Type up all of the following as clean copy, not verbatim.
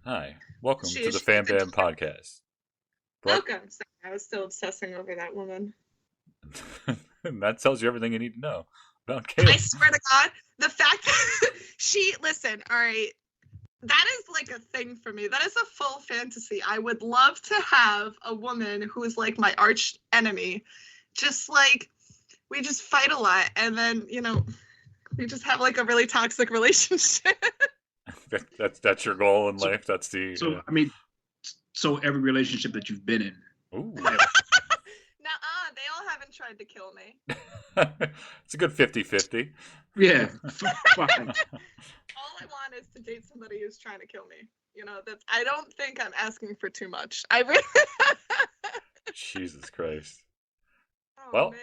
Hi, welcome She to the is. Fan Bam Podcast. Brought... Welcome. Sorry, I was still obsessing over that woman. that tells you everything you need to know about I Kayla. swear to God, the fact that listen, all right, that is like a thing for me. That is a full fantasy. I would love to have a woman who is like my arch enemy. Just like, we just fight a lot and then, we just have like a really toxic relationship. That's your goal in So, life. That's the. so every relationship that you've been in. Ooh. Nuh-uh, they all haven't tried to kill me. It's a good 50-50. Yeah. Fine. All I want is to date somebody who's trying to kill me. I don't think I'm asking for too much. I really. Jesus Christ. Oh, Well, man.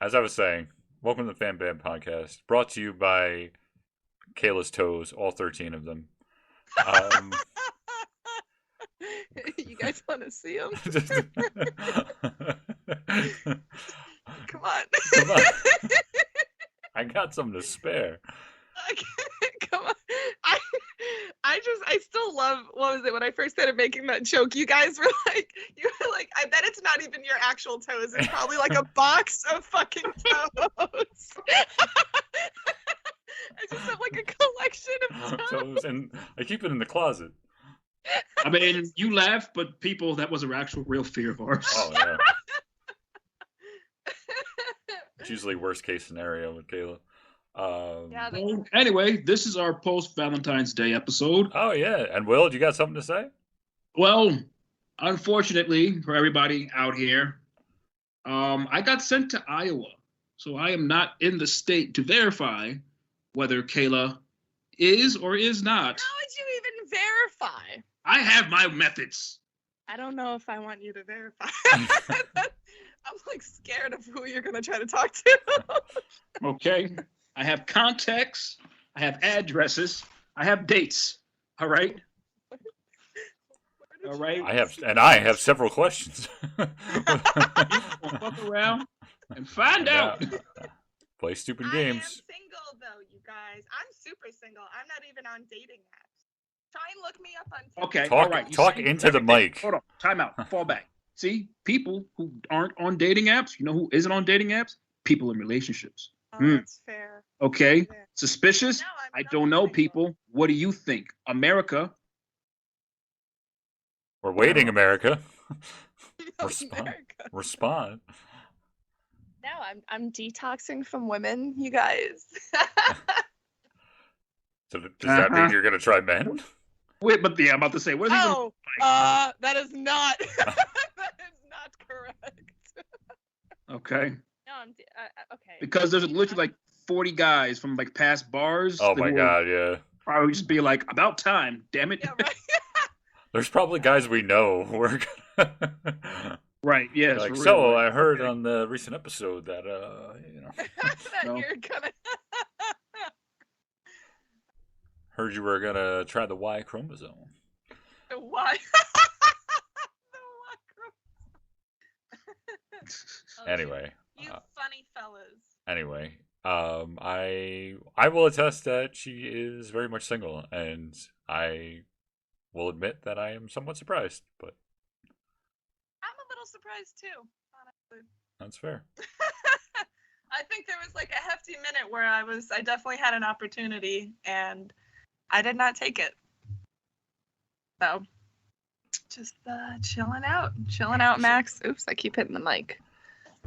as I was saying, welcome to the Fan Bam Podcast, brought to you by Kayla's Toes, all 13 of them. You guys want to see them? Come on. Come on. I got some to spare. Come on. I still love, what was it, when I first started making that joke, you guys were like, I bet it's not even your actual toes. It's probably like a box of fucking toes. I just have like a collection of Toes, and I keep it in the closet. I mean, you laugh, but people, that was an actual real fear of ours. Oh, yeah. It's usually worst case scenario with Kayla. Yeah, Well, anyway, this is our post-Valentine's Day episode. Oh, yeah. And Will, you got something to say? Well, unfortunately for everybody out here, I got sent to Iowa. So I am not in the state to verify whether Kayla is or is not. how would you even verify? I have my methods. I don't know if I want you to verify. I'm like scared of who you're gonna try to talk to. Okay? I have contacts. I have addresses. I have dates. All right? All right? I have several questions. We'll fuck around and find out. Play stupid I am games. single though, you guys. I'm super single. I'm not even on dating apps. Try and look me up on Tinder. Okay, Talk- all right. You talk see into the everything. mic. Hold on. Time out. Fall back. See, people who aren't on dating apps, you know who isn't on dating apps? People in relationships. Oh, that's fair. Okay? Yeah. Suspicious? No, I not don't know, single. people. What do you think? America? We're waiting, America. No, Respond. America. Respond. No, I'm detoxing from women, you guys. So does that mean you're gonna try men? Wait, but yeah, I'm about to say, what is he Oh, that is not that is not correct. Okay. No, okay. Because there's literally like 40 guys from like past bars. Oh that my will god, yeah. Probably just be like, about time, damn it. Yeah, right. There's probably guys we know who are gonna Right, yes. like, for so real, I like, heard okay. on the recent episode that that No. you're gonna. heard you were gonna try the Y chromosome. Why? Anyway. You funny fellas. Anyway, I will attest that she is very much single, and I will admit that I am somewhat surprised, but I'm a little surprised too, honestly. that's fair. I think there was like a hefty minute where I definitely had an opportunity and I did not take it. So, just chilling out, Max. Oops, I keep hitting the mic.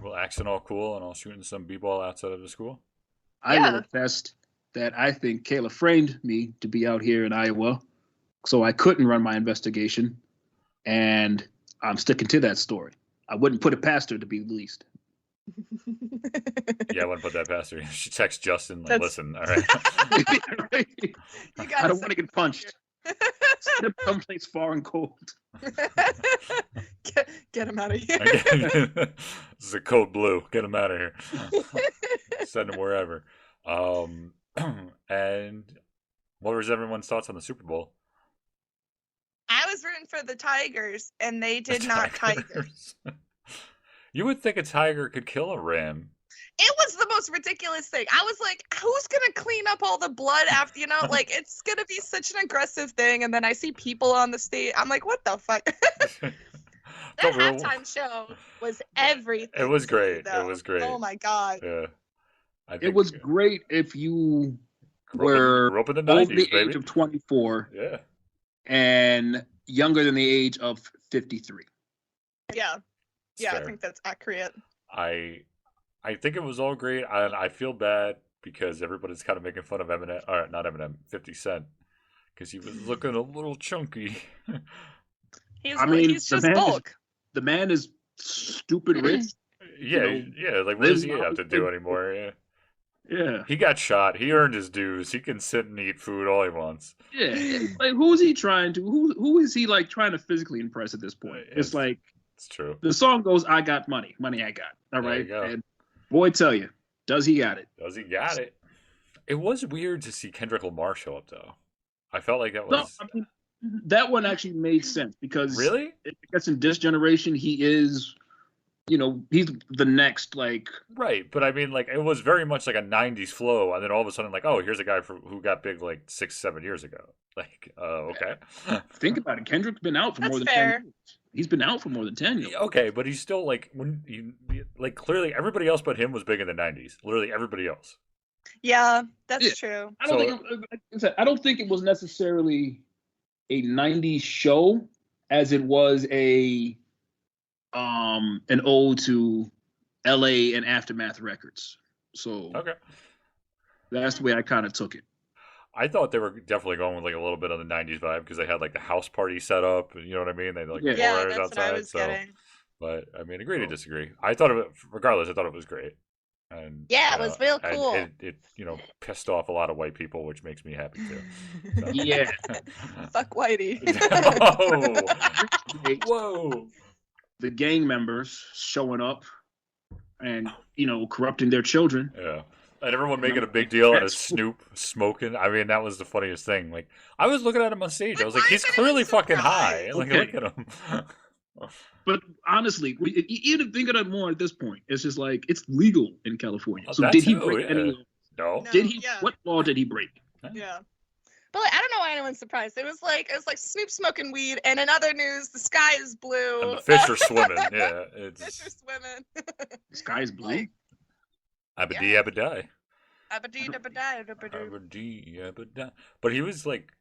Well, accent all cool, and I'll shooting some b-ball outside of the school. I Yeah. will attest that I think Kayla framed me to be out here in Iowa, so I couldn't run my investigation, and I'm sticking to that story. I wouldn't put it past her, to be the least. Yeah, I wouldn't put that past her. She texts Justin, like, That's- listen, all right. You I gotta don't want to get punched. Send him someplace far and cold. get him out of here. this is a code blue. Get him out of here. Send him wherever. And what was everyone's thoughts on the Super Bowl? I was rooting for the Tigers, and they did not Tiger. You would think a tiger could kill a ram It was the most ridiculous thing. I was like, who's gonna clean up all the blood after, like, it's gonna be such an aggressive thing. And then I see people on the stage. I'm like, what the fuck? That halftime show was everything. It was to me, great. though. It was great. Oh my God. Yeah. It was great if you grew up in the 90s, over the baby. age of 24 Yeah. and younger than the age of 53. Yeah. Yeah, fair. I think that's accurate. I think it was all great. I feel bad because everybody's kind of making fun of Eminem, or not Eminem, 50 Cent, because he was looking a little chunky. He's just bulk. The man is stupid rich. Yeah. Like, what does he have to do anymore? Yeah. Yeah. He got shot. He earned his dues. He can sit and eat food all he wants. Yeah. Like, who's he trying to? Who is he like trying to physically impress at this point? It's like, it's true. The song goes, "I got money, money I got." All right, and boy, tell you, does he got it? Does he got it? It was weird to see Kendrick Lamar show up, though. I felt like that was. No, I mean, that one actually made sense because really, I guess in this generation, he is, he's the next like. Right, but I mean, like, it was very much like a '90s flow, and then all of a sudden, like, oh, here's a guy who got big like 6-7 years ago. Like, okay. Think about it. Kendrick's been out for more than 10 years. He's been out for more than 10 years. Okay, but he's still like clearly everybody else but him was big in the '90s. Literally everybody else. Yeah, that's true. I don't think it was necessarily a '90s show as it was an ode to LA and Aftermath Records. So okay, that's the way I kind of took it. I thought they were definitely going with like a little bit of the '90s vibe because they had like the house party set up. You know what I mean? They had like that's outside. What I was getting. But I mean, agree to disagree. I thought of it regardless. I thought it was great. And yeah, it was real cool. It pissed off a lot of white people, which makes me happy too. So. Yeah. Fuck Whitey. Whoa. The gang members showing up and corrupting their children. Yeah. And everyone making a big deal out of Snoop smoking. I mean, that was the funniest thing. Like, I was looking at him on stage. I was like, he's clearly fucking high. Like, look at him. But honestly, even thinking of it more at this point, it's just like it's legal in California. So did he break any? No. Did he? Yeah. What law did he break? Yeah. But like, I don't know why anyone's surprised. It was like Snoop smoking weed, and in other news, the sky is blue. And the fish are swimming. Yeah, fish are swimming. The sky is blue. Abadi, abadai. Abadi, abadai, abadai. But he was like,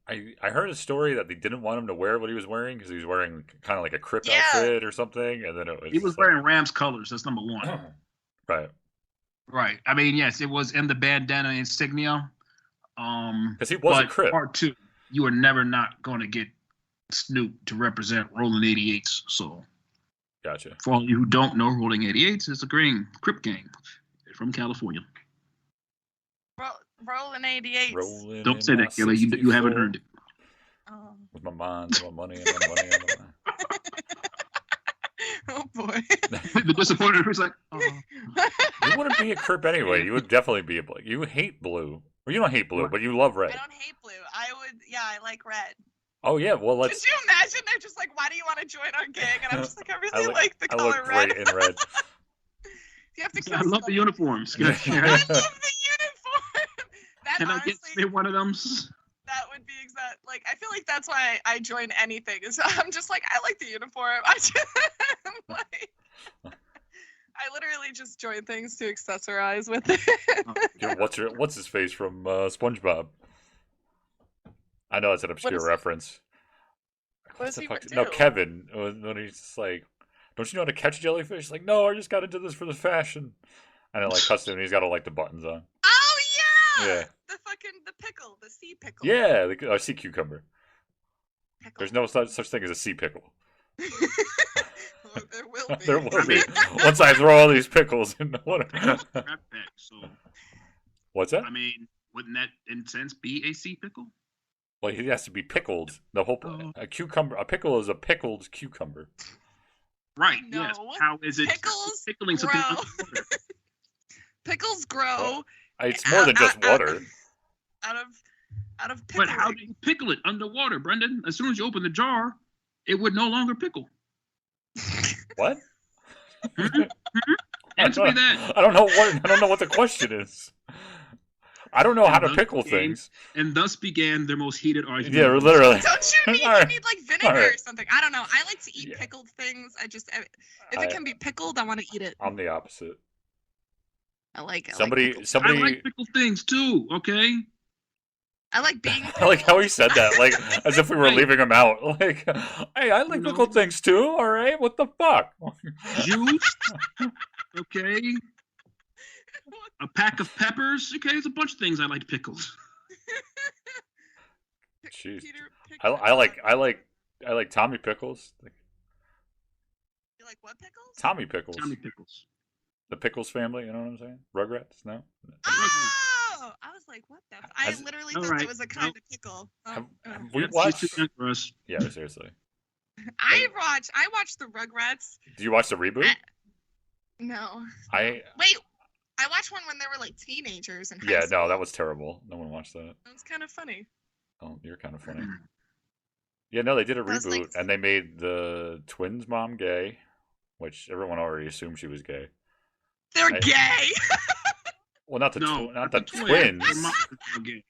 I heard a story that they didn't want him to wear what he was wearing because he was wearing kind of like a Crip outfit or something, and then he was wearing Rams colors. That's number one. Right. I mean, yes, it was in the bandana insignia. Because he was a Crip. Part two, you are never not going to get Snoop to represent Rolling 88s. So, gotcha. For all of you who don't know, Rolling 88s is a Crip gang from California. Rolling 88s. Don't say that, Kelly. You haven't heard it. Oh. With my mind, my money, and my money, and my mind. Oh boy. The disappointed was like, oh. You wouldn't be a Crip anyway. You would definitely be a blue. You hate blue. Well, you don't hate blue, but you love red. I don't hate blue. I like red. Oh yeah, well let's. Could you imagine? They're just like, why do you want to join our gang? And I'm just like, I really like the color look red. Great in red. You have to kill I love the uniforms. I love the uniform. Can honestly, I get one of them? That would be exact. Like, I feel like that's why I join anything. Is I'm just like, I like the uniform. I literally just join things to accessorize with it. Dude, what's his face from SpongeBob? I know it's an obscure reference. What does he do? No, Kevin. When he's just like, don't you know how to catch jellyfish? Like, no, I just got into this for the fashion. And it like cuts him and he's got all like the buttons on. Oh yeah! Yeah. The pickle, the sea pickle. Yeah, the sea cucumber. Pickle. There's no such thing as a sea pickle. Well, there will be. There will be. Once I throw all these pickles in the water. So, what's that? I mean, wouldn't that in sense be a sea pickle? Well, he has to be pickled. The whole a pickle is a pickled cucumber. Right. No. Yes. How is it pickles pickling something underwater? Pickles grow. It's more than just water. Out of pickling. But how do you pickle it underwater, Brendan? As soon as you open the jar, it would no longer pickle. What? Answer me that. I don't know what the question is. I don't know how to pickle things. And thus began their most heated argument. Yeah, literally. Don't you need, Right. you need like vinegar Right. or something? I don't know. I like to eat pickled things. If it can be pickled, I want to eat it. I'm the opposite. I like Somebody. I like pickled things too. Okay. I like being. I like how he said that, like as if we were leaving him out. Like, hey, I like pickled things too. All right, what the fuck? Juice. Okay. A pack of peppers. Okay, there's a bunch of things I like pickled. Jeez. I like Tommy Pickles. You like what pickles? Tommy Pickles. Tommy Pickles. The Pickles family, you know what I'm saying? Rugrats, no? Oh! I was like, what the I literally thought right. it was a kind of pickle. Have Oh. we That's watched? too young for us. Yeah, seriously. I watched the Rugrats. Do you watch the reboot? No. I Wait, I watched one when they were like teenagers and yeah, no, that was terrible. No one watched that. That was kind of funny. Oh, you're kind of funny. Yeah, no, they did a That was reboot, like- and they made the twins' mom gay, which everyone already assumed she was gay. They're I- gay. Well, not the not the twins. Okay.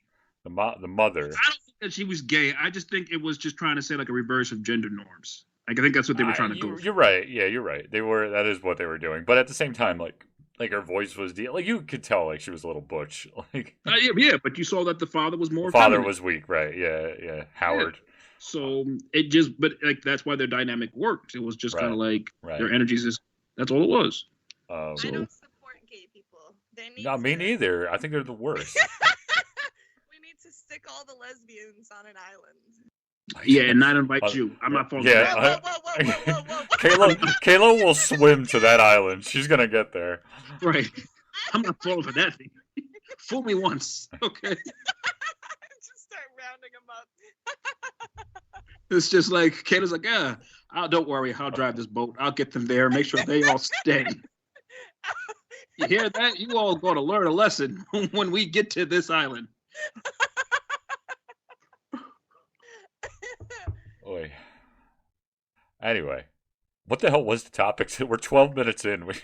The mother. I don't think that she was gay. I just think it was just trying to say like a reverse of gender norms. Like I think that's what they were trying to go for. You're right. Yeah, you're right. That is what they were doing. But at the same time, like her voice was like you could tell like she was a little butch. Like Yeah, but you saw that the father was more. the father feminine. was weak, right? Yeah. Howard. So it just, but like that's why their dynamic worked. It was just kind of like their energies. That's all it was. I don't support gay people. They need. No, me neither. I think they're the worst. We need to stick all the lesbians on an island. Yeah, and not invite you. I'm not falling. Yeah, Kayla will swim to that island. She's gonna get there. Right. I'm not falling for that thing. Fool me once, okay? Just start rounding them up. It's just like Kayla's like, yeah, don't worry, I'll drive this boat. I'll get them there. Make sure they all stay. You hear that? You all going to learn a lesson when we get to this island. Oy. Anyway, what the hell was the topic? We're 12 minutes in. We're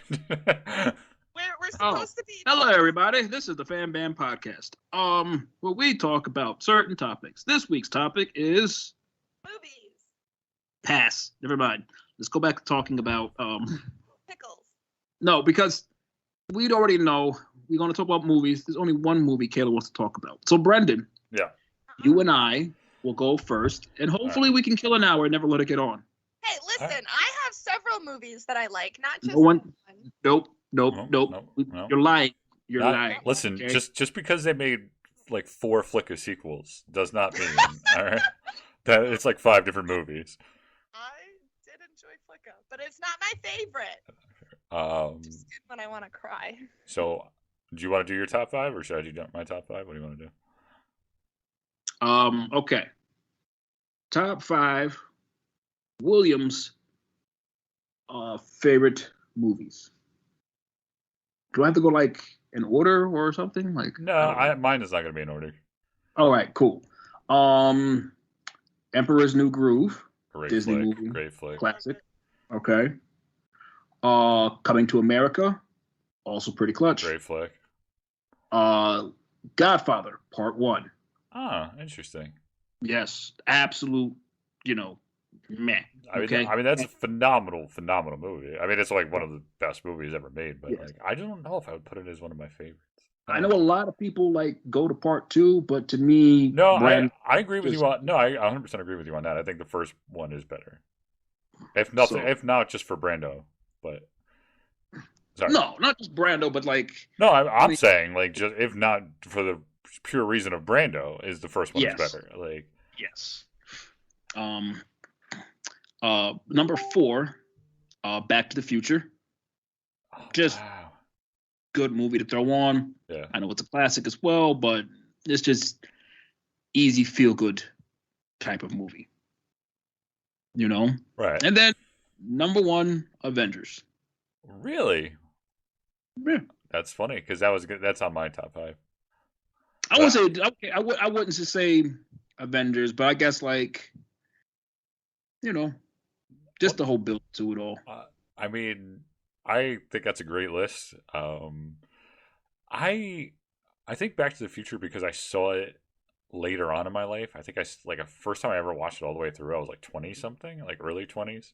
supposed to be. Hello, everybody. This is the Fan Band Podcast. Where we talk about certain topics. This week's topic is Movies. pass. Never mind. Let's go back to talking about Pickles. No, because we'd already know we're going to talk about movies. There's only one movie Kayla wants to talk about. So, Brendan, Yeah. you and I will go first, and hopefully we can kill an hour and never let it get on. Hey, listen, I have several movies that I like, not just No one- one. Nope. No. You're lying. You're lying. Listen, okay? just because they made like 4 Flicka sequels does not mean all right that it's like 5 different movies. I did enjoy Flicka, but it's not my favorite. Just good when I want to cry. So, do you want to do your top 5, or should I do my top 5? What do you want to do? Okay. Top 5 Williams favorite movies. Do I have to go like in order or something? Like No, mine is not going to be in order. All right, cool. Emperor's New Groove, Great Disney flick. movie. Great flick. Classic. Okay. Coming to America, also pretty clutch. Great flick. Godfather, Part 1. Ah, interesting. Yes, absolute, meh. I mean, that's a phenomenal movie. I mean, it's like one of the best movies ever made. But like, I don't know if I would put it as one of my favorites. I know a lot of people like go to Part 2, but to me, No, I agree with you on. No, I 100% agree with you on that. I think the first one is better. If not just for Brando, but sorry. No, not just Brando, but like No, I'm saying like just if not for the pure reason of Brando, is the first one is better. Like yes. Number 4, Back to the Future. Just wow. good movie to throw on. Yeah. I know it's a classic as well, but it's just easy feel good type of movie. Right. And then number 1, Avengers. Really? Yeah. That's funny because that was good. That's on my top 5. I wouldn't say okay. I wouldn't just say Avengers, but I guess like, just the whole build to it all. I mean, I think that's a great list. I I think Back to the Future because I saw it later on in my life. I think like a first time I ever watched it all the way through. I was like 20 something, like early 20s,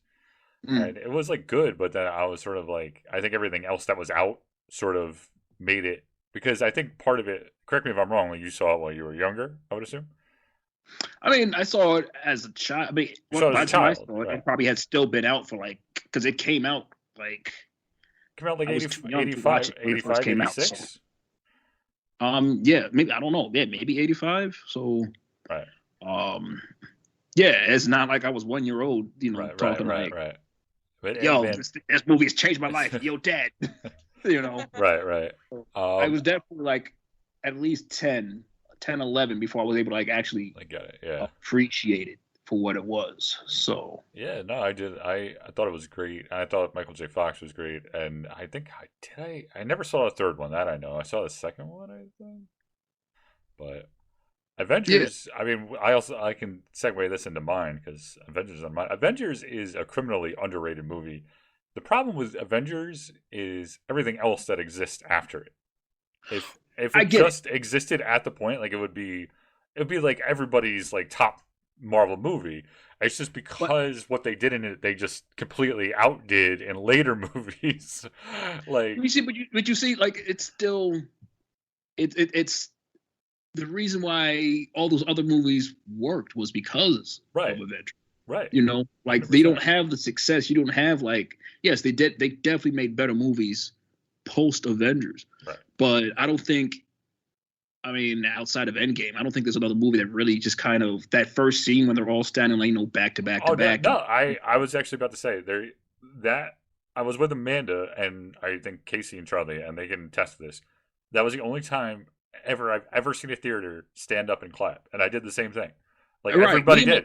Mm. and it was like good. But then I was sort of like, I think everything else that was out sort of made it because I think part of it. Correct me if I'm wrong. Like you saw it while you were younger, I would assume. I mean, I saw it as a child. I mean, You saw it as by a the time I child, saw it, right? it probably had still been out for like, because it came out like Came out like I was 80, too young to watch 85, it when it first 85, came out. So, 86. yeah, maybe I don't know. Yeah, maybe 85. So, Right, um, yeah, it's not like I was 1 year old, right, right, talking right, like, right. But "Yo, man, this movie has changed my life." Yo, Dad, you know. right, right. I was definitely like at least 10, 11 before I was able to like actually I get it. Yeah. appreciate it for what it was. So Yeah, no, I did. I thought it was great. I thought Michael J. Fox was great, and I think I did. I never saw a third one. That I know. I saw the second one, I think. But yeah, Avengers. I mean, I can segue this into mine because Avengers is on mine. Avengers is a criminally underrated movie. The problem with Avengers is everything else that exists after it. If I it get it. just existed at the point, like it would be like everybody's like top Marvel movie. It's just But because what they did in it, they just completely outdid in later movies. Like you see, but you see, like it's still it's the reason why all those other movies worked was because of right, Avengers. right, Like hundred they don't percent. have the success. You don't have like yes, they definitely made better movies post Avengers, Right. but I don't think. I mean, outside of Endgame, I don't think there's another movie that really just kind of that first scene when they're all standing like back to back to Oh no, back no. and I was actually about to say there that I was with Amanda and I think Casey and Charlie, and they can attest to this. That was the only time ever I've ever seen a theater stand up and clap, and I did the same thing. Like right. everybody did.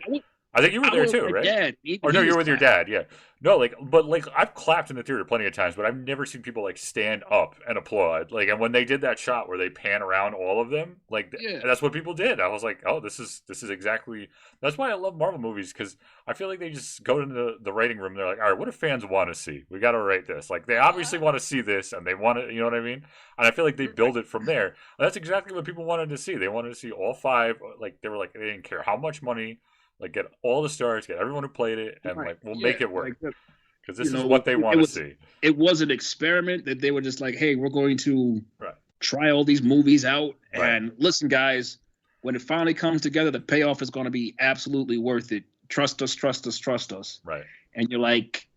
I think you were I there went with too, my right? dad. Even Or no, he you're was with your clapping. dad. Yeah. No, like, but like I've clapped in the theater plenty of times, but I've never seen people like stand up and applaud. Like, and when they did that shot where they pan around all of them, like Yeah, that's what people did. I was like, oh, this is exactly. That's why I love Marvel movies because I feel like they just go into the writing room. And they're like, all right, what do fans want to see? We got to write this. Like, they obviously want to see this, and they want to, you know what I mean? And I feel like they build it from there. And that's exactly what people wanted to see. They wanted to see all five. Like, they were like, they didn't care how much money. Like, get all the stars, get everyone who played it, and right. like we'll Yeah, make it work like because this is what they want to see. it was an experiment that they were just like, hey, we're going to Right, try all these movies out, right, and listen, guys, when it finally comes together, the payoff is going to be absolutely worth it. Trust us, trust us, trust us. right. And you're like,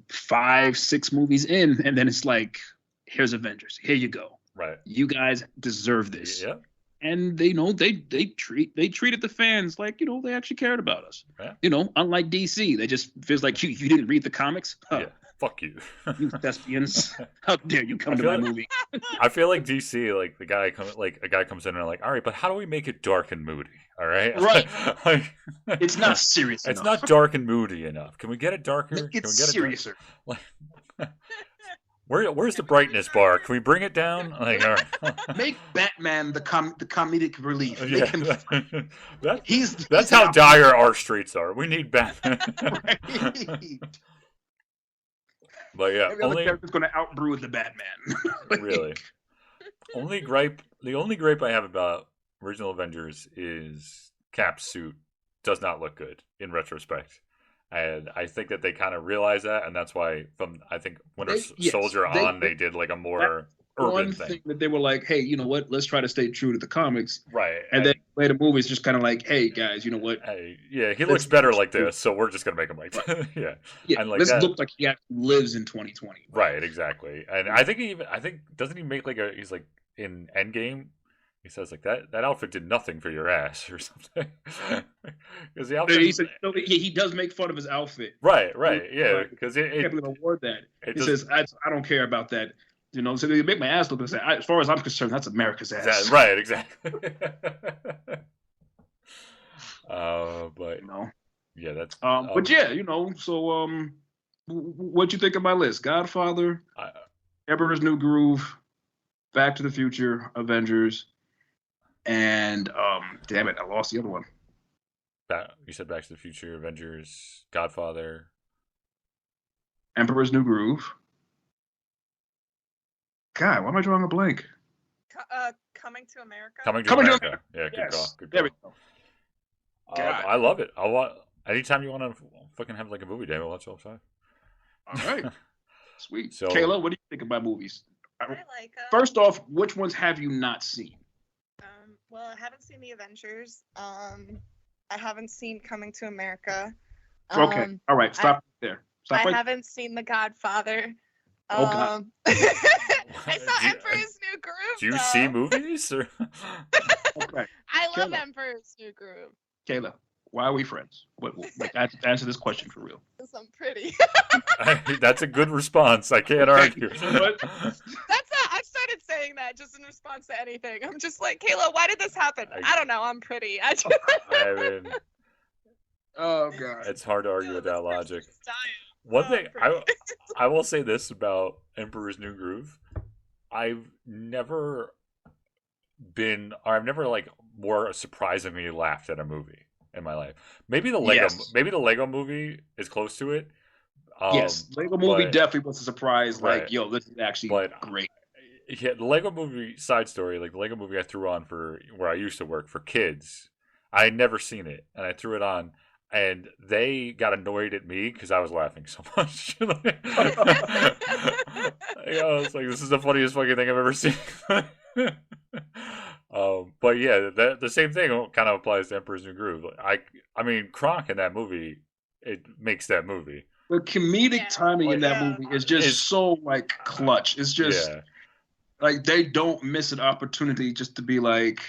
5, 6 movies in, and then it's like, here's Avengers. Here you go. Right. You guys deserve this. Yeah. And they treated the fans like they actually cared about us. Yeah. Unlike DC, they just feels like you didn't read the comics. Huh, Yeah. Fuck you. you thespians! How dare you come to my movie? I feel like DC, like a guy comes in and like, all right, but how do we make it dark and moody? All right, Right. like, It's not serious it's enough. not dark and moody enough. Can we get it darker? Make it Can we get seriouser. it like, where's the brightness bar? Can we bring it down? Like, all right. Make Batman the comedic relief. Make him. that, He's that's how dire our streets are. We need Batman. right. But yeah, Every other character's going to outbrew the Batman. really. The only gripe I have about original Avengers is Cap's suit does not look good in retrospect. And I think that they kind of realize that, and that's why I think Winter Soldier they did like a more urban one thing that they were like, hey, you know what? Let's try to stay true to the comics. Right. And then later movies just kind of like, hey guys, you know what? Hey, yeah, he looks better like this, so we're just gonna make him like that. Yeah. Yeah, and like let's that, look like he actually lives in 2020. Right, exactly. And I think doesn't he make like he's like in Endgame. He says like that outfit did nothing for your ass or something. Because the outfit, he does make fun of his outfit. Right, yeah. Because I can't believe I wore that. He says, I don't care about that. So they make my ass look. As far as I'm concerned, that's America's ass. Right, exactly. But yeah, that's. But yeah, So, what'd you think of my list? Godfather, Emperor's New Groove, Back to the Future, Avengers, and damn it, I lost the other one. You said Back to the Future, Avengers, Godfather, Emperor's New Groove. God, why am I drawing a blank? Coming to America. Coming to Coming to America. Yeah, good call. Good There we call. go. God. I love it. Anytime you want to fucking have like a movie day, we'll watch all five. All right. Sweet. So- Kayla, what do you think about movies? I like. First off, which ones have you not seen? Well, I haven't seen the Avengers. I haven't seen Coming to America. Okay. All right. Stop there. Stop I right. haven't seen The Godfather. Oh, God. I saw Do you- Emperor's New Groove. Do you though. see movies? Or? Okay. I love Kayla. Emperor's New Groove Kayla, why are we friends? Answer this question for real. because I'm pretty. That's a good response. I can't argue. I've started saying that just in response to anything. I'm just like, Kayla, why did this happen? I don't know. I'm pretty. I mean, Oh, God. it's hard to argue with that This person's logic. style. One Oh, thing pretty. I will say this about Emperor's New Groove: I've never like more surprisingly laughed at a movie in my life. Maybe the Lego movie is close to it. Yes, Lego movie but- definitely was a surprise. Right. Like, yo, this is actually But- great. Yeah, the Lego movie side story, like the Lego movie I threw on for where I used to work for kids. I had never seen it, and I threw it on, and they got annoyed at me because I was laughing so much. I was like, "This is the funniest fucking thing I've ever seen." But yeah, the same thing kind of applies to Emperor's New Groove. I mean, Kronk in that movie, it makes that movie. The comedic timing in that Yeah. movie is just so like clutch. It's just Yeah. like they don't miss an opportunity just to be like,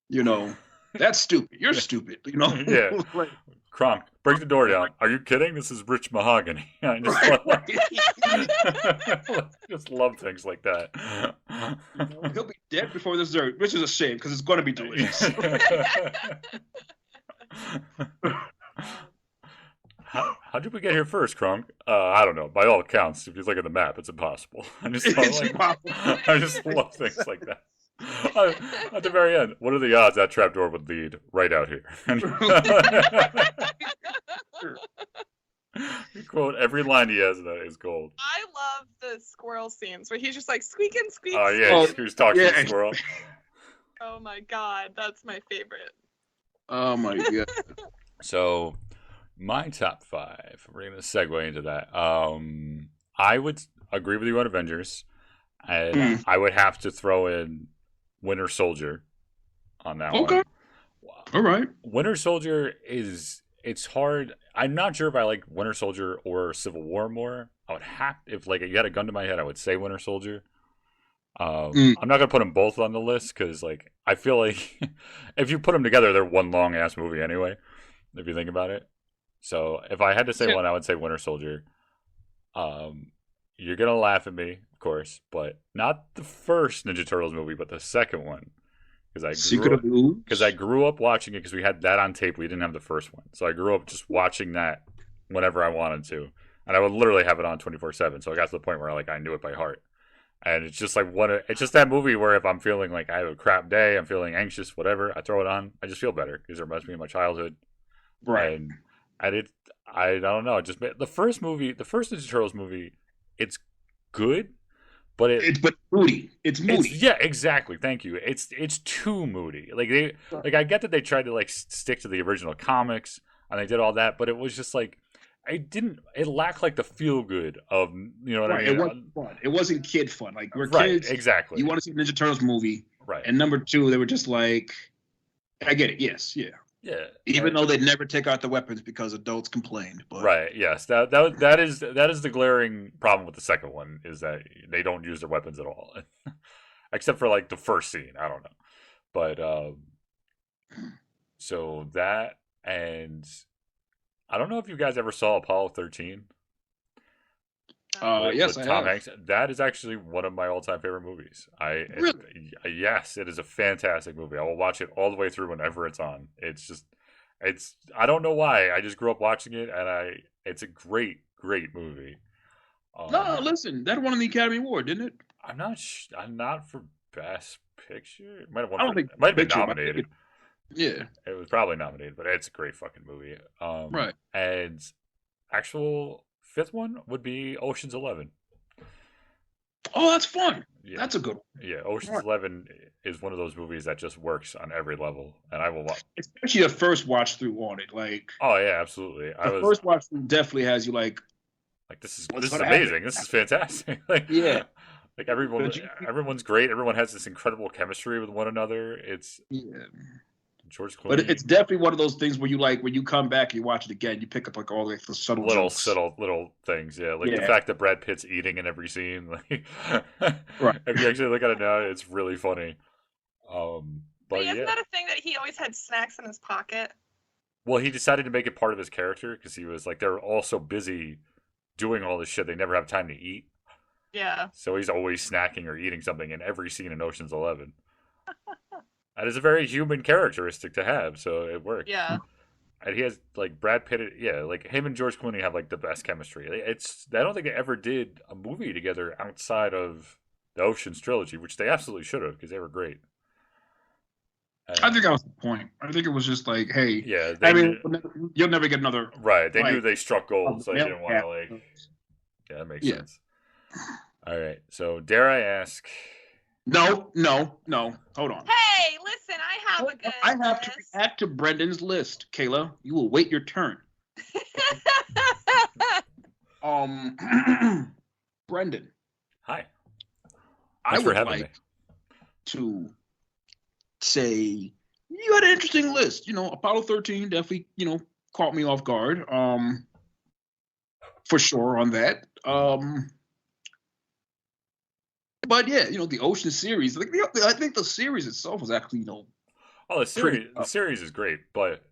you know, that's stupid. You're stupid. You know? Yeah. Like, Kronk, break the door down. Are you kidding? This is rich mahogany. I just love things like that. you know, he'll be dead before this dessert, which is a shame because it's going to be delicious. How did we get here first, Kronk? I don't know. By all accounts, if you look at the map, it's impossible. I just love things like that. At the very end, what are the odds that trapdoor would lead right out here? You quote every line he has in that is gold. I love the squirrel scenes where he's just like squeaking, squeak. Oh yeah, Oh, he's talking to yeah. the squirrel. Oh my god, that's my favorite. Oh my god. So, my top five. We're gonna segue into that. I would agree with you on Avengers, and I would have to throw in Winter Soldier on that one. Okay. All right. Winter Soldier it's hard. I'm not sure if I like Winter Soldier or Civil War more. I would have, if like you had a gun to my head, I would say Winter Soldier. I'm not gonna put them both on the list because like I feel like if you put them together, they're one long ass movie anyway. If you think about it. So if I had to say one, I would say Winter Soldier. You're gonna laugh at me, of course, but not the first Ninja Turtles movie, but the second one. Because I grew up watching it because we had that on tape. We didn't have the first one, so I grew up just watching that whenever I wanted to, and I would literally have it on 24/7. So I got to the point where like I knew it by heart, and it's just like it's just that movie where if I'm feeling like I have a crap day, I'm feeling anxious, whatever, I throw it on. I just feel better because it reminds me of my childhood, Right. And I don't know. It just the first Ninja Turtles movie, it's good. But it's moody. It's moody. Yeah, exactly. Thank you. It's too moody. Like I get that they tried to like stick to the original comics and they did all that, but it was just like it lacked like the feel good of what I mean. It wasn't fun. It wasn't kid fun. Like we're Right, kids. exactly. You want to see a Ninja Turtles movie, Right. And number two, they were just like, I get it. Yes, yeah. Yeah. Even though they never take out the weapons because adults complained. But Right. Yes. That is the glaring problem with the second one is that they don't use their weapons at all, except for like the first scene. I don't know, but so that and I don't know if you guys ever saw Apollo 13. Yes, with I Tom have. Hanks. That is actually one of my all-time favorite movies. Yes, it is a fantastic movie. I will watch it all the way through whenever it's on. I don't know why. I just grew up watching it, and it's a great movie. No, listen, that won the Academy Award, didn't it? I'm not for Best Picture. It might have won. I don't think it might have been picture, but I nominated. think Yeah. It was probably nominated, but it's a great fucking movie. Right. And actual fifth one would be Ocean's 11. Oh, that's fun. Yeah, That's a good one. yeah. Ocean's 11 is one of those movies that just works on every level, and I will watch. Especially the first watch through on it. Like Oh yeah, absolutely. I the was first watch through definitely has you like, like, this is what's this is gonna happen? amazing. This is fantastic. Like, Yeah. like But you, everyone's great. Everyone has this incredible chemistry with one another. It's yeah. George But Clooney. it's definitely one of those things where you like when you come back and you watch it again, you pick up like all like the subtle jokes. Little things, yeah. Like the Yeah. fact that Brad Pitt's eating in every scene. Like, Right. if you actually look at it now, it's really funny. But isn't yeah. that a thing that he always had snacks in his pocket? Well, he decided to make it part of his character because he was like, they're all so busy doing all this shit, they never have time to eat. Yeah. So he's always snacking or eating something in every scene in Ocean's 11. That is a very human characteristic to have, so it works. Yeah. And he has like Brad Pitt, yeah, like him and George Clooney have like the best chemistry. It's I don't think they ever did a movie together outside of the Ocean's trilogy, which they absolutely should have because they were great. I think that was the point. I think it was just like, hey, yeah, I mean, you'll never get another. Right, they like, knew they struck gold, so they didn't want to yeah. like. Yeah, that makes sense. All right, so dare I ask? No. Hold on. Hey, listen, I have a good. I have to list. react to Brendan's list, Kayla. You will wait your turn. Brendan. Hi. I Thanks for would having like me. to say you had an interesting list. You know, Apollo 13 definitely, caught me off guard. For sure on that. But yeah, the Ocean series. Like I think the series itself was actually, Oh, the series is great, but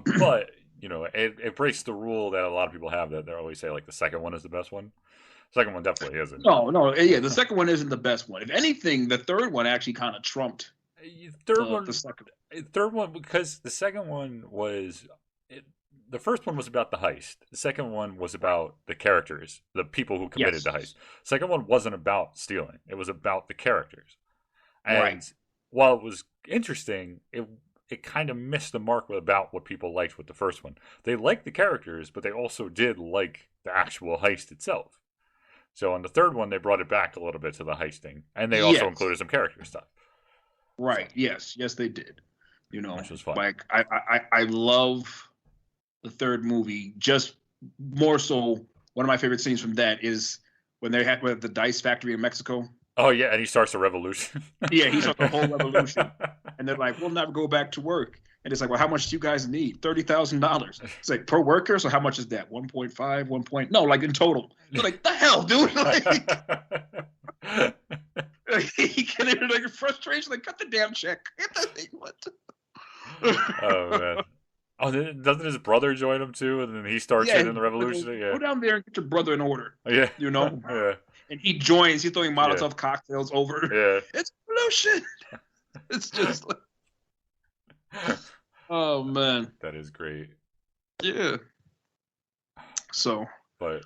it breaks the rule that a lot of people have that they always say like the second one is the best one. Second one definitely isn't. No, yeah, the second one isn't the best one. If anything, the third one actually kind of trumped the second. Third one, because the second one was the first one was about the heist. The second one was about the characters, the people who committed the heist. Second one wasn't about stealing. It was about the characters. And while it was interesting, it kind of missed the mark about what people liked with the first one. They liked the characters, but they also did like the actual heist itself. So on the third one, they brought it back a little bit to the heisting, and they also included some character stuff. Right. So. Yes, they did. Which was fun. Like I love the third movie. Just more so, one of my favorite scenes from that is when they had the dice factory in Mexico. Oh yeah, and he starts a revolution. Yeah, he starts a whole revolution, and they're like, "We'll never go back to work." And it's like, "Well, how much do you guys need? $30,000." It's like per worker. So how much is that? 1.5, 1 point? No, like in total. You're like, the hell, dude! Like, he can like frustration. Like, cut the damn check. Get the thing. What? Oh man. Oh, doesn't his brother join him too? And then he starts in the revolution. Yeah. Go down there and get your brother in order. Yeah. Yeah. And he joins. He's throwing Molotov cocktails over. Yeah. It's revolution. It's just like, oh man. That is great. Yeah. So. But.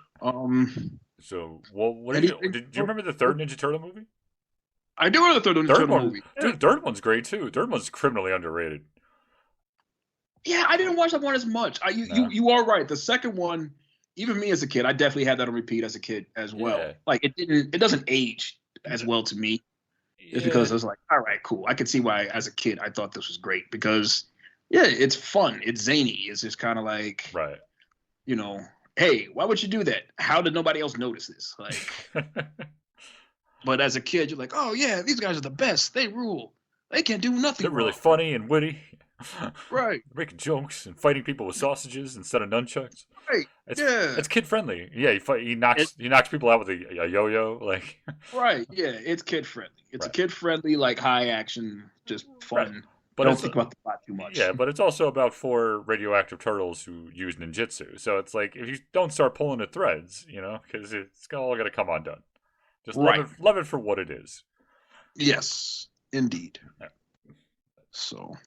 So, what did you remember the third Ninja Turtle movie? I do remember the third Ninja Turtle movie. Dude, third one's great too. Third one's criminally underrated. Yeah, I didn't watch that one as much. You are right. The second one, even me as a kid, I definitely had that on repeat as a kid as well. Yeah. Like it doesn't age as well to me. It's because I was like, all right, cool. I could see why as a kid I thought this was great because it's fun. It's zany. It's just kind of like, right. Hey, why would you do that? How did nobody else notice this? Like, but as a kid, you're like, oh yeah, these guys are the best. They rule. They can't do nothing. They're really funny and witty. Right. Making jokes and fighting people with sausages instead of nunchucks. Right. It's kid friendly. Yeah, he knocks people out with a yo-yo. Like. Right. Yeah, it's kid friendly. It's a kid friendly, like high action, just fun. Right. But don't think about the plot too much. Yeah, but it's also about 4 radioactive turtles who use ninjutsu. So it's like if you don't start pulling the threads, because it's all going to come undone. Just love it for what it is. Yes, indeed. Yeah. So.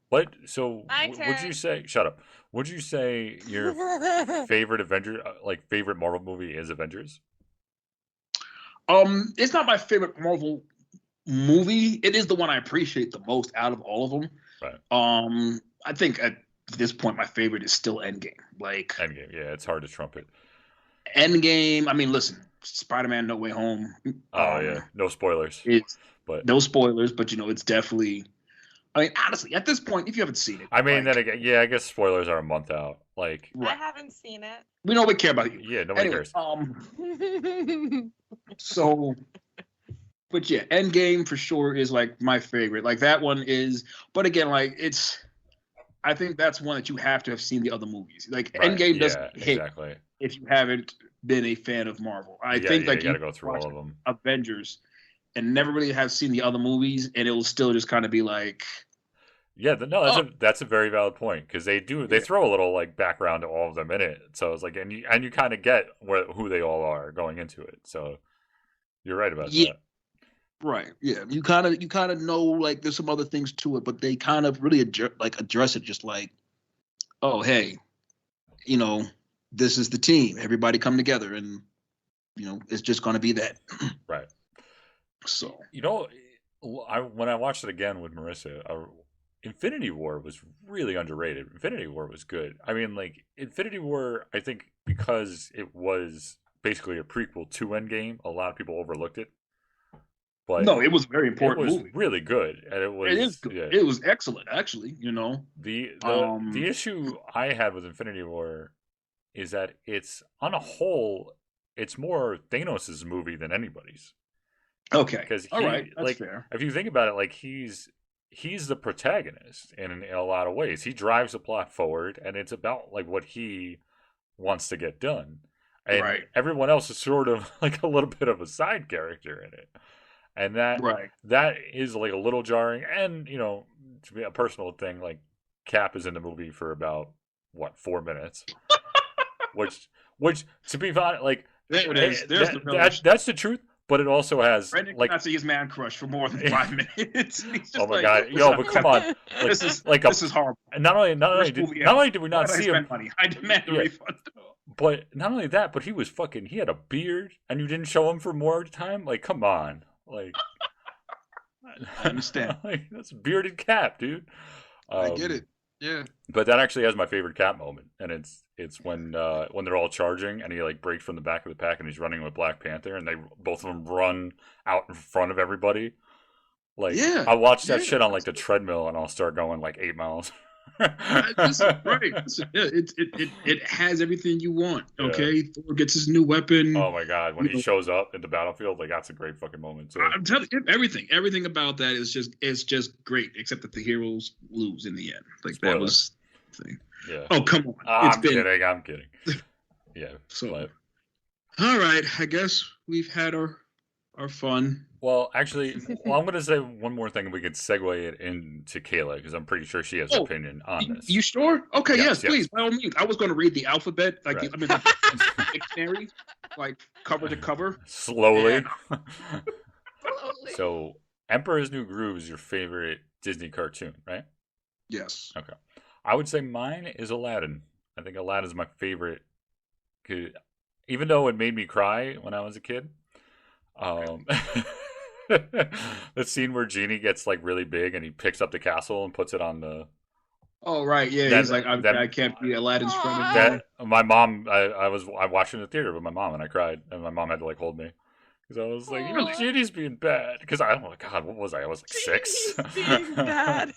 What? So would you say? Shut up. Would you say your favorite Avenger, favorite Marvel movie, is Avengers? It's not my favorite Marvel movie. It is the one I appreciate the most out of all of them. Right. I think at this point my favorite is still Endgame. Like Endgame. Yeah, it's hard to trump it. Endgame. I mean, listen, Spider-Man: No Way Home. Oh yeah, no spoilers. It's But no spoilers, but it's definitely. I mean, honestly, at this point, if you haven't seen it, I mean, then again, yeah, I guess spoilers are a month out. Like, I haven't seen it. we don't really care about you. Yeah, nobody cares. So, but yeah, Endgame for sure is like my favorite. Like that one is, but again, like I think that's one that you have to have seen the other movies. Like Endgame doesn't hit if you haven't been a fan of Marvel. I think like you gotta go through all of them. Avengers and never really have seen the other movies, and it will still just kind of be like. Yeah, that's a very valid point because they throw a little like background to all of them in it. So it's like and you kind of get who they all are going into it. So you're right about that. Right. Yeah. You kind of know like there's some other things to it, but they kind of really address it just like, oh hey, this is the team. Everybody come together, and it's just going to be that. Right. So when I watched it again with Marissa, Infinity War was really underrated. Infinity War was good. I mean, like Infinity War, I think because it was basically a prequel to Endgame, a lot of people overlooked it. But no, it was a very important. It was movie. Really good, and it was good. Yeah. It was excellent, actually. The issue I had with Infinity War is that it's on a whole, it's more Thanos' movie than anybody's. Okay, because all right, that's fair. If you think about it, like he's the protagonist in a lot of ways. He drives the plot forward, and it's about like what he wants to get done, and everyone else is sort of like a little bit of a side character in it. And that is like a little jarring, and to be a personal thing, like Cap is in the movie for about 4 minutes, which to be honest, like there it is. That's the truth. But it also has Brendan cannot see his man crush for more than 5 minutes. He's just oh my god, but come on, this is horrible. And not only did we not see him, money. I demand a refund. But not only that, but he had a beard, and you didn't show him for more time. Like, come on. Like, I understand. Like, that's a bearded Cap, dude. I get it. Yeah. But that actually has my favorite Cap moment, and it's when they're all charging, and he like breaks from the back of the pack, and he's running with Black Panther, and they both of them run out in front of everybody. Like, I watch that shit on like the treadmill, and I'll start going like 8 miles. It has everything you want. Okay, Thor gets his new weapon. Oh my god, when he shows up in the battlefield, like that's a great fucking moment too. I'm telling you, everything about that is just great, except that the heroes lose in the end. Like that was the thing. Yeah. Oh come on, I'm kidding. Yeah. So, all right, I guess we've had our fun. Well, actually, I'm going to say one more thing, and we could segue it into Kayla, because I'm pretty sure she has an opinion on this. You sure? Okay, yes, please, by all means. I was going to read the alphabet, like the dictionary, like cover to cover. Slowly. So, Emperor's New Groove is your favorite Disney cartoon, right? Yes. Okay. I would say mine is Aladdin. I think Aladdin is my favorite, even though it made me cry when I was a kid. The scene where Genie gets like really big and he picks up the castle and puts it on the. Oh right, yeah. He's like, I can't be Aladdin's friend anymore. My mom, I watched in the theater with my mom, and I cried, and my mom had to like hold me because I was like, Genie's being bad. Because I don't know, God, what was I? I was like 6. Being bad.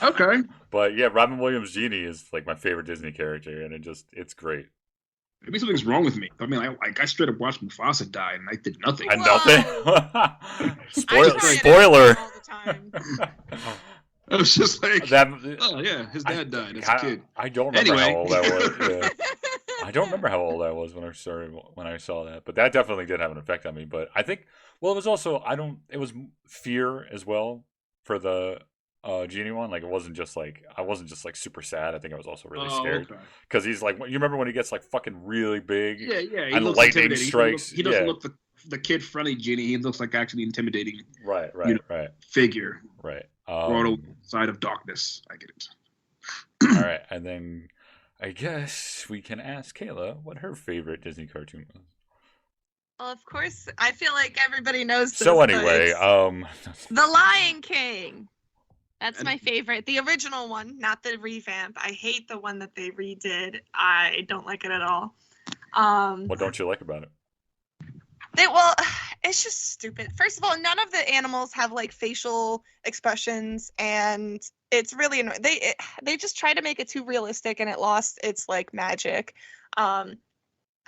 Okay. But yeah, Robin Williams' Genie is like my favorite Disney character, and it's great. Maybe something's wrong with me. I mean, I straight up watched Mufasa die, and I did nothing. And nothing. Spoiler. All the time. I was just like, oh yeah, his dad died as a kid. I don't remember how old I was. Yeah. I don't remember how old I was when I saw that, but that definitely did have an effect on me. But I think, well, it was also it was fear as well for the Genie one. Like I wasn't just like super sad. I think I was also really scared because he's like, you remember when he gets like fucking really big? Yeah. And lightning strikes. He doesn't look the kid friendly Genie. He looks like actually intimidating. Right. Figure. Right. Side of darkness. I get it. All right, and then I guess we can ask Kayla what her favorite Disney cartoon was. Well, of course, I feel like everybody knows this. So anyway, The Lion King. That's my favorite. The original one, not the revamp. I hate the one that they redid. I don't like it at all. What don't you like about it? Well, it's just stupid. First of all, none of the animals have like facial expressions, and it's really annoying. They just try to make it too realistic, and it lost its like magic.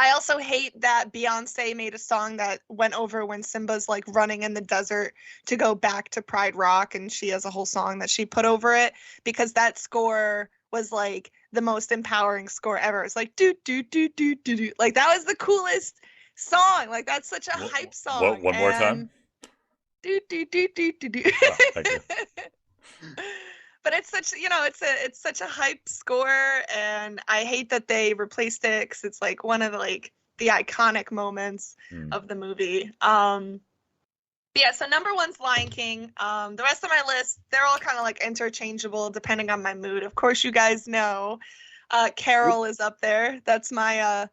I also hate that Beyonce made a song that went over when Simba's like running in the desert to go back to Pride Rock, and she has a whole song that she put over it because that score was like the most empowering score ever. It's like do do do do do do. Like that was the coolest song. Like that's such a hype song. What? One more time. Do do do do do do. Oh, thank you. But it's such, it's such a hype score, and I hate that they replaced it because it's like one of the iconic moments of the movie. But yeah, so number one's Lion King. The rest of my list, they're all kind of like interchangeable depending on my mood. Of course, you guys know Carol is up there. That's my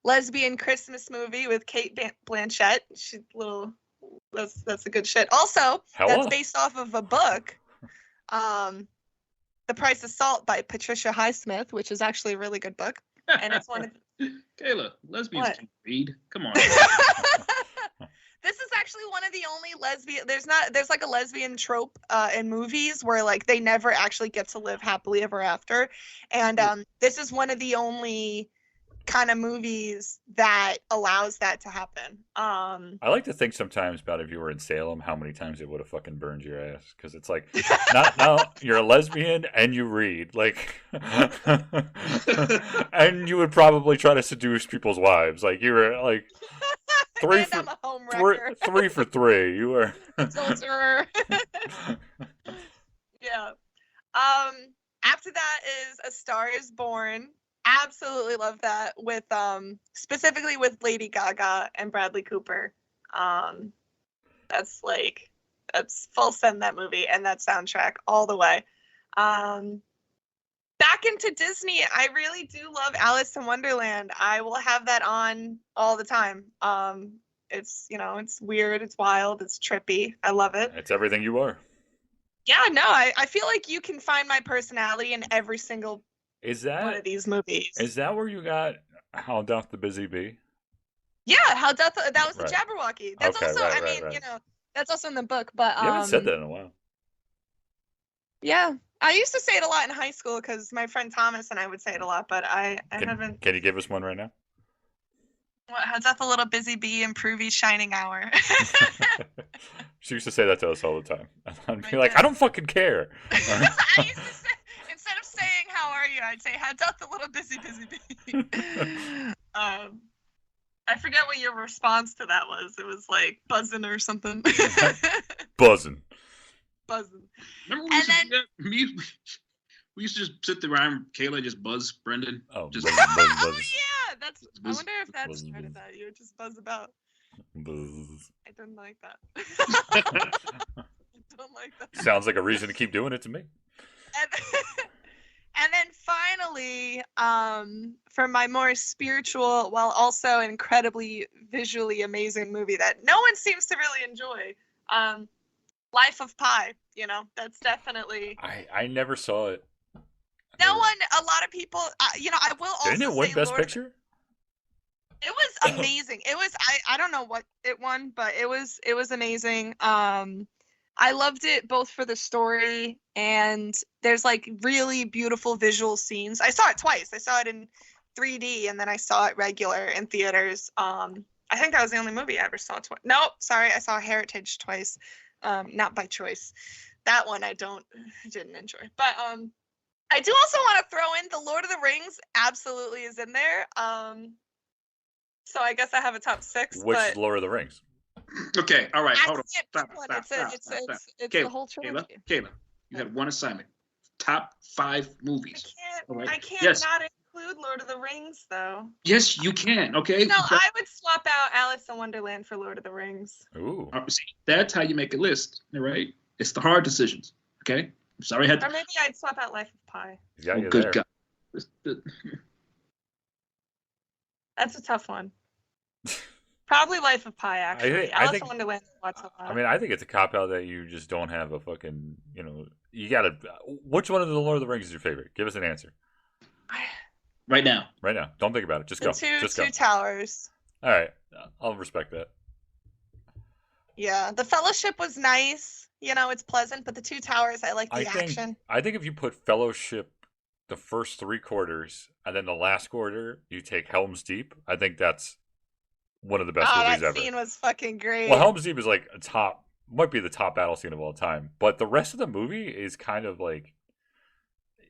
lesbian Christmas movie with Kate Blanchett. She's that's a good shit. Also, that's based off of a book. The Price of Salt by Patricia Highsmith, which is actually a really good book. And it's one of Kayla, lesbians can't read. Come on. This is actually one of the only lesbian there's like a lesbian trope in movies where like they never actually get to live happily ever after. And this is one of the only kind of movies that allows that to happen. I like to think sometimes about if you were in Salem, how many times it would have fucking burned your ass. Because it's like, now you're a lesbian and you read. Like, and you would probably try to seduce people's wives. Like, you were like, three for three. You were. Adulterer. Yeah. After that is A Star is Born. Absolutely love that with specifically with Lady Gaga and Bradley Cooper. That's full send that movie and that soundtrack all the way. Back into Disney, I really do love Alice in Wonderland. I will have that on all the time. It's it's weird, it's wild, it's trippy. I love it. It's everything you are. Yeah, no, I feel like you can find my personality in every single one of these movies. Is that where you got How Doth the Busy Bee? Yeah, that was the Jabberwocky. That's okay, also, that's also in the book, but you haven't said that in a while. Yeah, I used to say it a lot in high school because my friend Thomas and I would say it a lot, but I haven't. Can you give us one right now? What? How doth the little busy bee improve each shining hour? She used to say that to us all the time. I'd be like, I don't fucking care. I used to say, instead of saying how are you, I'd say how doth the little busy bee. I forget what your response to that was. It was like buzzing or something. Buzzing. Remember we used to just sit around Kayla just buzz Brendan. Oh, just buzz. Oh yeah, I wonder if that's part of that. You would just buzz about. Buzz. I don't like that. I don't like that. Sounds like a reason to keep doing it to me. And then finally, for my more spiritual, while also incredibly visually amazing movie that no one seems to really enjoy, Life of Pi. That's definitely. I never saw it. A lot of people, I will also Didn't it win Best Picture? It was amazing. It was, I don't know what it won, but it was amazing. I loved it both for the story and there's like really beautiful visual scenes. I saw it twice. I saw it in 3D and then I saw it regular in theaters. I think that was the only movie I ever saw twice. Nope, sorry, I saw Heritage twice. Not by choice. That one I didn't enjoy. But I do also want to throw in The Lord of the Rings absolutely is in there. So I guess I have a top 6. Which Lord of the Rings? Okay, all right, hold on. Stop. It's the whole trilogy. Kayla, you have one assignment. Top 5 movies. I can't not include Lord of the Rings, though. Yes, you can, okay? No, I would swap out Alice in Wonderland for Lord of the Rings. Ooh. See, that's how you make a list, all right? It's the hard decisions, okay? I'm sorry I had to... Or maybe I'd swap out Life of Pi. Yeah, good God. That's a tough one. Probably Life of Pi, actually. Alice in Wonderland lots a lot. I mean, I think it's a cop-out that you just don't have a fucking, you gotta... Which one of the Lord of the Rings is your favorite? Give us an answer. Right now. Don't think about it. Just go. Two Towers. All right. I'll respect that. Yeah, the Fellowship was nice. You know, it's pleasant, but the Two Towers, I like I the think action. I think if you put Fellowship the first three quarters and then the last quarter you take Helm's Deep, I think that's one of the best Oh, movies that ever. scene was fucking Well, great. Helm's Deep is like a top, might be the top battle scene of all time, but the rest of the movie is kind of like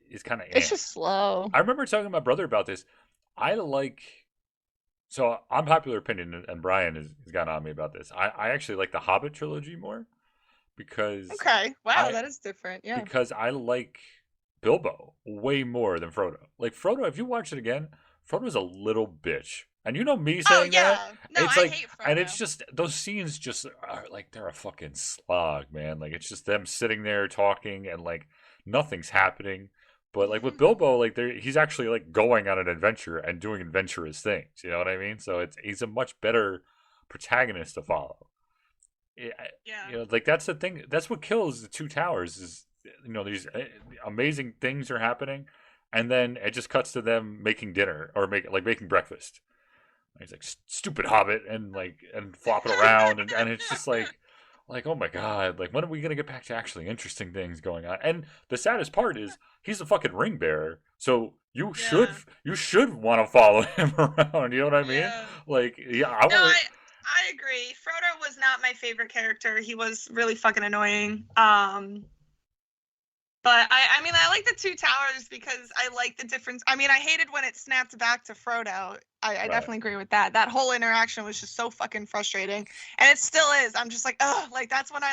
is kind of It's eh. just slow. I remember talking to my brother about this. I like so unpopular opinion, and Brian has gotten on me about this. I actually like the Hobbit trilogy more because Okay. Wow, I that is different. Yeah. I like Bilbo way more than Frodo. Like Frodo, if you watch it again, Frodo's a little bitch. And you know me Oh saying that, yeah. No, it's I like, hate and it's Frodo. just those scenes just are like they're a fucking slog, man. Like it's just them sitting there talking and like nothing's happening. But like with Bilbo, like he's actually like going on an adventure and doing adventurous things. You know what I mean? So he's a much better protagonist to follow. Yeah, Yeah. like that's the thing. That's what kills the Two Towers. Is these amazing things are happening, and then it just cuts to them making dinner or making breakfast. And he's like stupid Hobbit and flopping around, and it's just like oh my god, like when are we gonna get back to actually interesting things going on? And the saddest part is he's a fucking ring bearer, so Yeah. you should want to follow him around. You know what I mean? Yeah. Like yeah, I No, want I agree. Frodo was not my favorite character. He was really fucking annoying. But I mean, I like the Two Towers because I like the difference. I mean, I hated when it snapped back to Frodo. I right. definitely agree with that. That whole interaction was just so fucking frustrating, and it still is. I'm just like, oh, like that's when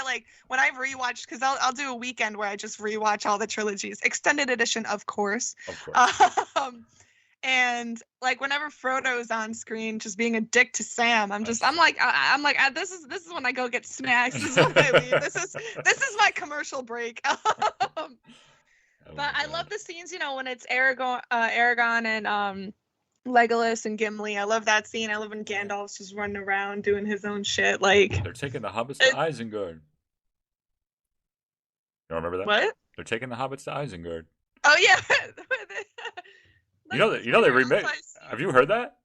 when I rewatched because I'll do a weekend where I just rewatch all the trilogies, extended edition, of course. Of course. And like whenever Frodo's on screen, just being a dick to Sam, I'm like, this is when I go get snacks. This is when I leave. This is my commercial break. But I love the scenes, when it's Aragon and Legolas and Gimli. I love that scene. I love when Gandalf's just running around doing his own shit. Like they're taking the hobbits to Isengard. You remember that? What? They're taking the hobbits to Isengard. Oh yeah. You know they remade. Have you heard that?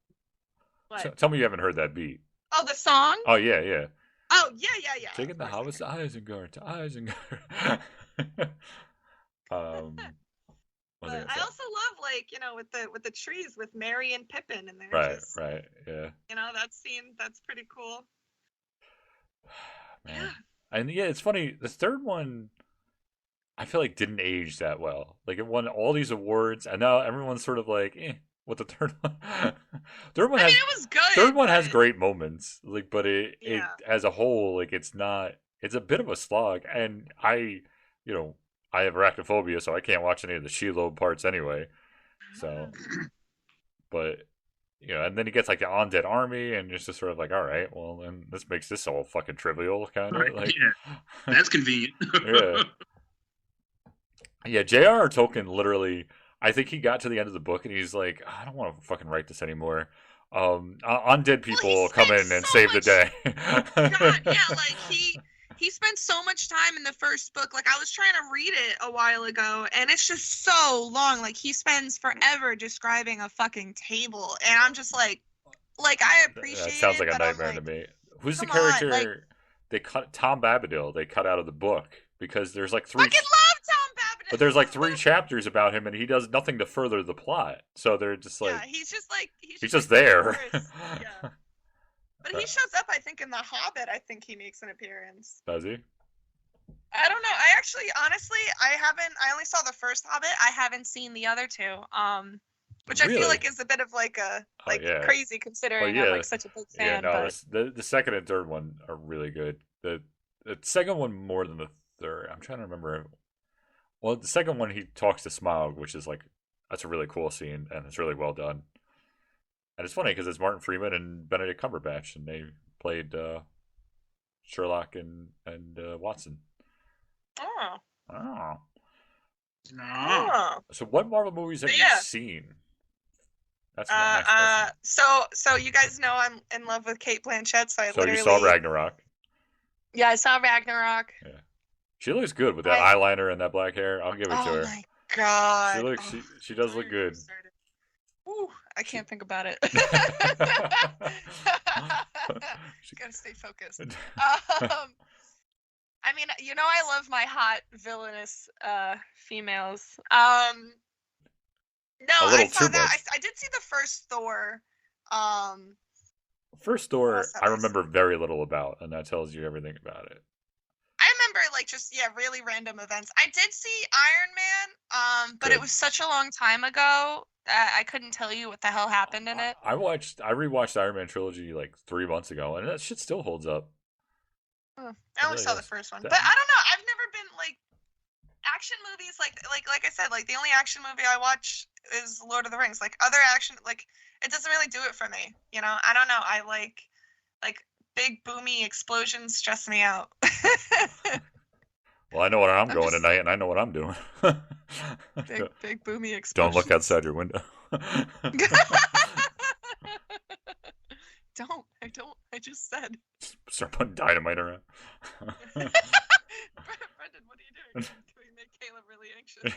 What? Tell me you haven't heard that beat. Oh, the song? Oh yeah. Oh yeah. Taking the hobbits to Isengard. But I also love with the trees with Merry and Pippin and they're right, yeah. That scene, that's pretty cool. Man. Yeah. And yeah, it's funny. The third one, I feel like didn't age that well. Like it won all these awards, and now everyone's sort of like, with the third one. Third one it was good. Third one has great moments, but it as a whole, it's not. It's a bit of a slog, and I have arachnophobia, so I can't watch any of the Shelob parts anyway. So, but and then he gets like the undead army, and it's just sort of like, all right, well, then this makes this all fucking trivial, kind of like. Yeah, that's convenient. Yeah. Yeah, J.R.R. Tolkien literally, I think he got to the end of the book and he's like, I don't want to fucking write this anymore. Undead people come in and save the day. God, yeah, he spent so much time in the first book. Like I was trying to read it a while ago, and it's just so long. Like he spends forever describing a fucking table, and I'm just like I appreciate. That sounds like it, a nightmare to me. Who's the character? They cut Tom Bombadil. They cut out of the book because there's like three. Fucking love Tom Bombadil. But there's like 3 chapters about him, and he does nothing to further the plot. So they're just like, he's just there. Yeah. But he shows up, I think, in The Hobbit. I think he makes an appearance. Does he? I don't know. I actually, honestly, I only saw the first Hobbit. I haven't seen the other 2. Which I feel like is a bit of crazy considering I'm such a big fan. Yeah, no, the second and third one are really good. The second one more than the third. I'm trying to remember. Well, the second one he talks to Smaug, which is that's a really cool scene and it's really well done. And it's funny because it's Martin Freeman and Benedict Cumberbatch, and they played Sherlock and Watson. Oh. No. So what Marvel movies have you seen? That's my next question. So you guys know I'm in love with Cate Blanchett, so you saw Ragnarok. Yeah, I saw Ragnarok. Yeah. She looks good with that eyeliner and that black hair. I'll give it to her. Oh my god. She does look good. Ooh, I can't think about it. Gotta stay focused. I mean, I love my hot villainous females. No, A I little saw too that. much. I did see the first Thor. First What Thor, else have I I remember very little about, and that tells you everything about it. I remember really random events. I did see Iron Man, but Good. it was such a long time ago that I couldn't tell you what the hell happened in it. I rewatched the Iron Man trilogy like 3 months ago, and that shit still holds up. I only really saw the does. first one, That- but I don't know. I've never been like action movies. Like I said, like the only action movie I watch is Lord of the Rings. Like other action, like it doesn't really do it for me. I don't know. I like big boomy explosions stress me out. Well, I know where I'm going just- tonight, and I know what I'm doing. big boomy explosions. Don't look outside your window. I don't. I just said. Start putting dynamite around. Brendan, what are you doing? Can we make Caleb really anxious?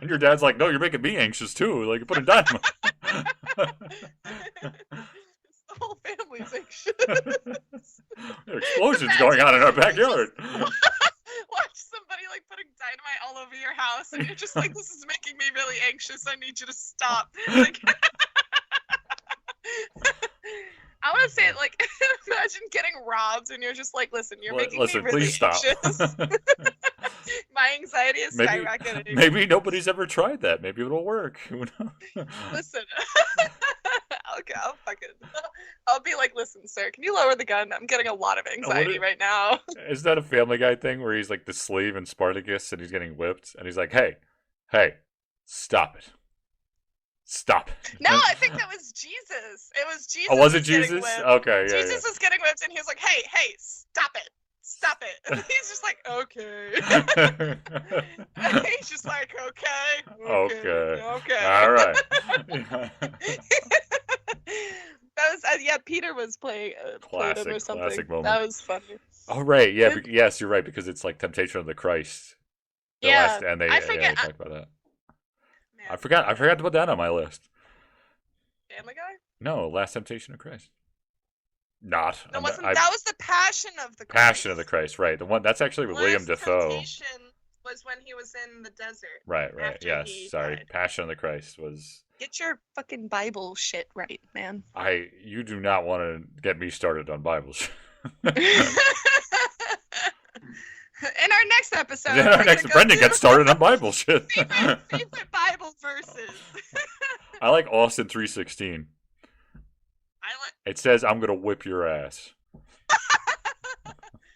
And your dad's like, no, you're making me anxious too. Like, you're putting dynamite. The whole family's anxious. There are explosions going on in our backyard. Watch somebody like putting dynamite all over your house, and you're just like, this is making me really anxious. I need you to stop. Like, I want to say it like, imagine getting robbed, and you're just like, listen, you're making me really please stop. anxious. My anxiety is skyrocketing. Maybe nobody's ever tried that. Maybe it'll work. Who knows? Listen, okay, I'll be like, listen, sir, can you lower the gun? I'm getting a lot of anxiety right now. Is that a Family Guy thing where he's like the slave in Spartacus and he's getting whipped and he's like, hey, stop it. Stop it. No, I think that was Jesus. It was Jesus. Oh, was it getting Jesus? whipped. Okay, yeah. Jesus was getting whipped, and he was like, hey, stop it. Stop it. And he's just like, okay. He's just like, okay. All right. That was Peter was playing played him or something. Classic moment. That was funny. Oh, right. Yeah. Yes, you're right, because it's like Temptation of the Christ. And they talk about that. Man, I forgot to put that on my list. Family Guy? No, Last Temptation of Christ. Not. No, that was the Passion of the Christ. Passion of the Christ, right? The one that's actually with William Dafoe. Temptation was when he was in the desert. Right. Yes. Sorry. Died. Passion of the Christ was. Get your fucking Bible shit right, man. You do not want to get me started on Bible shit. In our next episode, Brendan gets started on Bible shit. favorite Bible verses. I like Austin 3:16. It says, "I'm gonna whip your ass."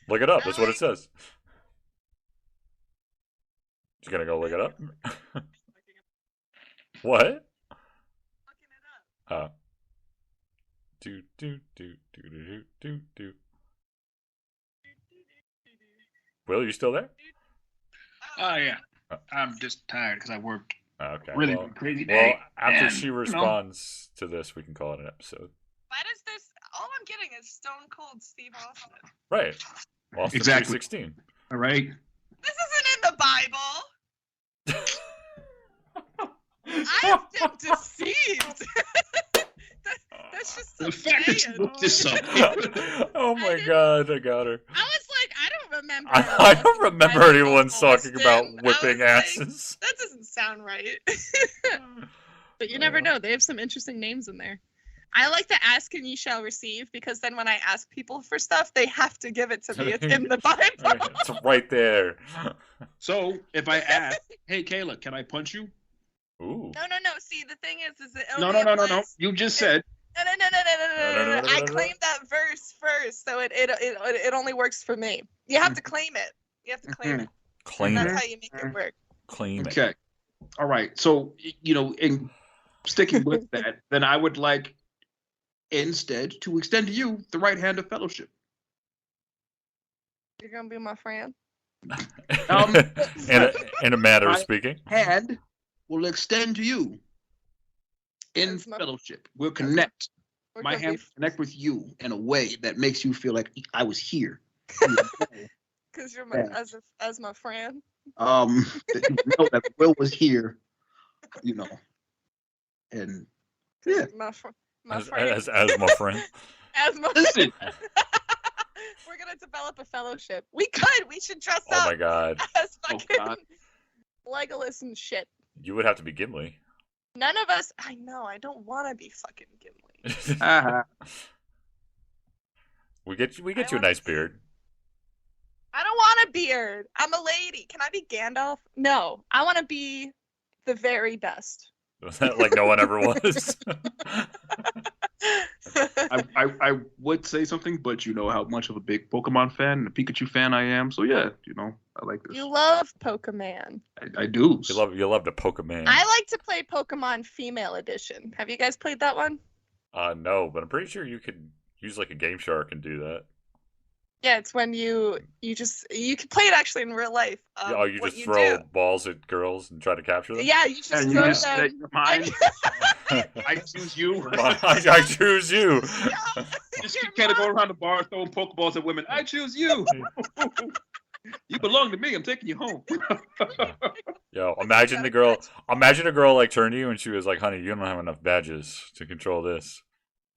Look it up. That's what it says. You gonna go look it up? What? Looking it up. Do. Will, you still there? Oh, yeah. I'm just tired because I worked Okay. really crazy day. Well, after and, she responds to this, we can call it an episode. Why does this? All I'm getting is Stone Cold Steve Austin. Right. Austin Exactly. 3:16. All right. This isn't in the Bible. I have been deceived. That's just The fact that you looked this up. Oh my God, I got her. I was like, I don't remember. I don't remember anyone talking about whipping like, asses. That doesn't sound right. But you never know. They have some interesting names in there. I like the ask and ye shall receive, because then when I ask people for stuff, they have to give it to me. It's in the Bible. It's right there. So if I ask, hey, Kayla, can I punch you? Ooh. No. See, the thing is it No. You just said. No. I claimed that verse first, so it only works for me. You have to claim it. You have to claim it. Claim That's it. how you make it work. Claim it. Okay. All right. So, in sticking with that, then I would like instead to extend to you the right hand of fellowship. You're gonna be my friend. In a matter of speaking. Hand will extend to you in fellowship. We'll connect. My hand will connect with you in a way that makes you feel like I was here. Because you're my as my friend. That you know that Will was here, and yeah. my as, friend. as my friend. Asthma. Listen, We're gonna develop a fellowship. We could. We should dress Oh up my god, as Oh, fucking God. Legolas and shit. you would have to be Gimli. None of us. I know. I don't want to be fucking Gimli. uh-huh. we get I you a wanna nice be- beard. I don't want a beard. I'm a lady. Can I be Gandalf? No. I want to be the very best. Like no one ever was. I would say something, but you know how much of a big Pokemon fan and a Pikachu fan I am. So yeah, you know, I like this. You love Pokemon. I do. You love the Pokemon. I like to play Pokemon Female Edition. Have you guys played that one? No, but I'm pretty sure you could use like a Game Shark and do that. Yeah, it's when you can play it actually in real life. You what just you throw do. balls at girls and try to capture them. Yeah, you just And throw you say them. you're mine. I choose you. I choose you. Just kind of go around the bar throwing Pokeballs at women. I choose you. You belong to me. I'm taking you home. Yo, imagine a girl like turned to you and she was like, "Honey, you don't have enough badges to control this."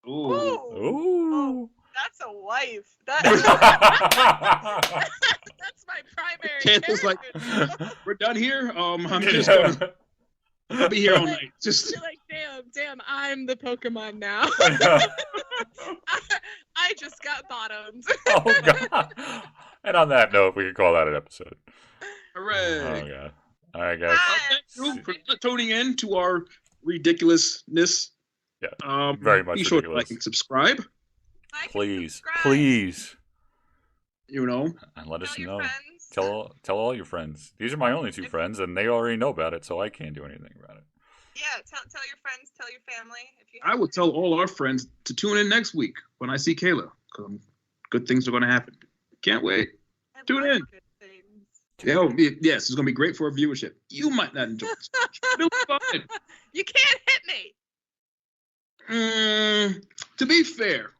Ooh. Ooh. That's a wife. That's That's my primary Candace's like, character. we're done here. I'm just gonna I'll be here all night. Just You're like, damn, I'm the Pokemon now. I just got bottomed. Oh god. And on that note, we can call that an episode. hooray. Oh god. All right, guys. Thank you for tuning in to our ridiculousness. Yeah, very much Be sure to ridiculous. like and subscribe. Like and Please, subscribe. please, You know, and let us Tell your know. friends. Tell all your friends. These are my only two friends, and they already know about it, so I can't do anything about it. Yeah, tell your friends, tell your family. If you I will tell all our friends to tune in next week when I see Kayla. Because good things are going to happen. Can't wait. I tune like in. good things. Yes, it's going to be great for our viewership. You might not enjoy it. It'll be fine. You can't hit me. To be fair,